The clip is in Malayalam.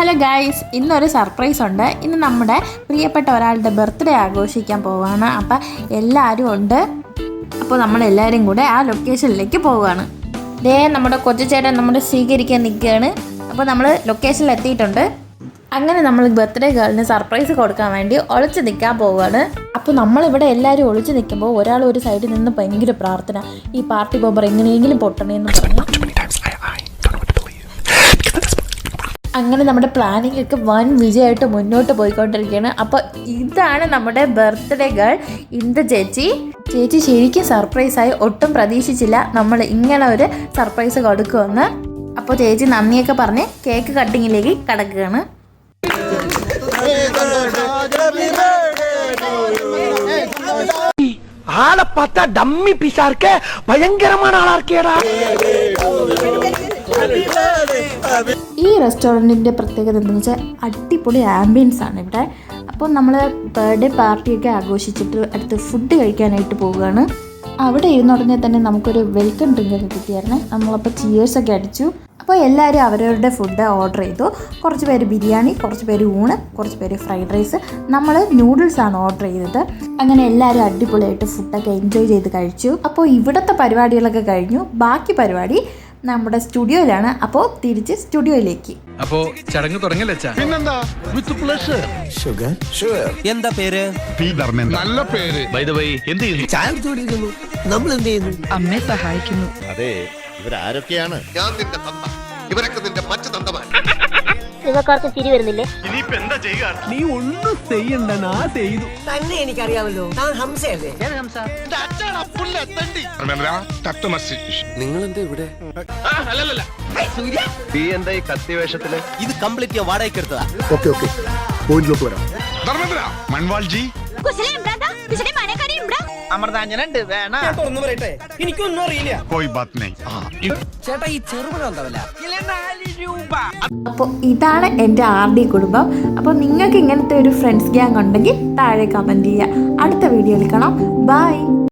ഹലോ ഗൈസ്, ഇന്നൊരു സർപ്രൈസ് ഉണ്ട്. ഇന്ന് നമ്മുടെ പ്രിയപ്പെട്ട ഒരാളുടെ ബർത്ത്ഡേ ആഘോഷിക്കാൻ പോവുകയാണ്. അപ്പം എല്ലാവരും ഉണ്ട്. അപ്പോൾ നമ്മളെല്ലാവരും കൂടെ ആ ലൊക്കേഷനിലേക്ക് പോവുകയാണ്. നമ്മുടെ കൊച്ചുചേട്ടൻ നമ്മുടെ സ്വീകരിക്കാൻ നിൽക്കുകയാണ്. അപ്പോൾ നമ്മൾ ലൊക്കേഷനിൽ എത്തിയിട്ടുണ്ട്. അങ്ങനെ നമ്മൾ ബർത്ത്ഡേ ഗേളിന് സർപ്രൈസ് കൊടുക്കാൻ വേണ്ടി ഒളിച്ച് നിൽക്കാൻ പോവുകയാണ്. അപ്പോൾ നമ്മളിവിടെ എല്ലാവരും ഒളിച്ച് നിൽക്കുമ്പോൾ ഒരാൾ ഒരു സൈഡിൽ നിന്ന് ഭയങ്കര പ്രാർത്ഥന, ഈ പാർട്ടി ബോംബർ എങ്ങനെയെങ്കിലും പൊട്ടണേന്ന് പറഞ്ഞു. അങ്ങനെ നമ്മുടെ പ്ലാനിങ് ഒക്കെ വൻ വിജയമായിട്ട് മുന്നോട്ട് പോയിക്കൊണ്ടിരിക്കുകയാണ്. അപ്പോൾ ഇതാണ് നമ്മുടെ ബർത്ത്ഡേ ഗേൾ ഇന്ദു ചേച്ചി. ചേച്ചി ശരിക്കും സർപ്രൈസായി, ഒട്ടും പ്രതീക്ഷിച്ചില്ല നമ്മൾ ഇങ്ങനെ ഒരു സർപ്രൈസ് കൊടുക്കുമെന്ന്. അപ്പോൾ ചേച്ചി നന്ദിയൊക്കെ പറഞ്ഞ് കേക്ക് കട്ടിങ്ങിലേക്ക് കടക്കുകയാണ്. ആളെ பார்த்தா ഡമ്മി പിശാർക്ക് ഭയങ്കരமான ആളാ இருக்கேடா. ഈ റെസ്റ്റോറൻറ്റിൻ്റെ പ്രത്യേകത എന്താണെന്ന് വെച്ചാൽ അടിപൊളി ആംബിയൻസ് ആണ് ഇവിടെ. അപ്പോൾ നമ്മൾ ബർത്ത്ഡേ പാർട്ടിയൊക്കെ ആഘോഷിച്ചിട്ട് അടുത്ത് ഫുഡ് കഴിക്കാനായിട്ട് പോവുകയാണ്. അവിടെ ഇരുന്നുടനെ തന്നെ നമുക്കൊരു വെൽക്കം ഡ്രിങ്ക് ഒക്കെ കിട്ടിയായിരുന്നു. നമ്മളപ്പോൾ ചിയേഴ്സൊക്കെ അടിച്ചു. അപ്പോൾ എല്ലാവരും അവരവരുടെ ഫുഡ് ഓർഡർ ചെയ്തു. കുറച്ച് പേര് ബിരിയാണി, കുറച്ച് പേര് ഊണ്, കുറച്ച് പേര് ഫ്രൈഡ് റൈസ്. നമ്മൾ നൂഡിൽസാണ് ഓർഡർ ചെയ്തത്. അങ്ങനെ എല്ലാവരും അടിപൊളിയായിട്ട് ഫുഡൊക്കെ എൻജോയ് ചെയ്ത് കഴിച്ചു. അപ്പോൾ ഇവിടുത്തെ പരിപാടികളൊക്കെ കഴിഞ്ഞു. ബാക്കി പരിപാടി നമ്മുടെ സ്റ്റുഡിയോയിലാണ്. അപ്പോൾ തിരിച്ച് സ്റ്റുഡിയോയിലേക്ക്. അപ്പോ ചടങ്ങ് തുടങ്ങല്ലേ? പിന്നെന്താ, വിത്ത് പ്ലഷർ. എന്താ പേര്? പി ധർമ്മേന്ദ്ര. നല്ല പേര്. ബൈ ദ വേ, എന്ത് ചെയ്യുന്നു? ചായ ചോദിക്കുന്നു. നമ്മൾ എന്ത് ചെയ്യുന്നു? അമ്മയെ സഹായിക്കുന്നു. അതെ, ഇവരാരൊക്കെയാണ്? ഞാൻ നിന്റെ തന്ത, ഇവരൊക്കെ നിന്റെ മറ്റു തന്തമാർ. നിങ്ങൾക്കാർക്ക് ചിരി വരുന്നില്ലേ? ഇനിയിപ്പോ എന്താ ചെയ്യുക? നീ ഒന്നും ചെയ്യണ്ട, ഞാൻ ചെയ്തു. തന്നെ എനിക്കറിയാമല്ലോ, താൻ ഹംസയല്ലേ? നിങ്ങൾ എന്താ ഇവിടെ? നീ എന്താ ഈ കത്തി വേഷത്തില്? ഇത് കംപ്ലീറ്റ് വാടകയ്ക്ക് എടുത്തതാ. ഓക്കെ പോയിന്റിലോട്ട് വരാം. ധർമ്മേന്ദ്ര, മൺവാൾജി. അമൃതാഞ്ജനുണ്ട്, വേണ? എനിക്കൊന്നും അറിയില്ല. കോയി ബാത് നഹീ. ചേട്ടാ, ഈ ചെറുപഴം എന്താവില്ല? അപ്പോൾ ഇതാണ് എൻ്റെ RD കുടുംബം. അപ്പോൾ നിങ്ങൾക്ക് ഇങ്ങനത്തെ ഒരു ഫ്രണ്ട്സ് ഗ്യാങ് ഉണ്ടെങ്കിൽ താഴെ കമൻറ്റ് ചെയ്യുക. അടുത്ത വീഡിയോയിൽ കാണാം. ബൈ.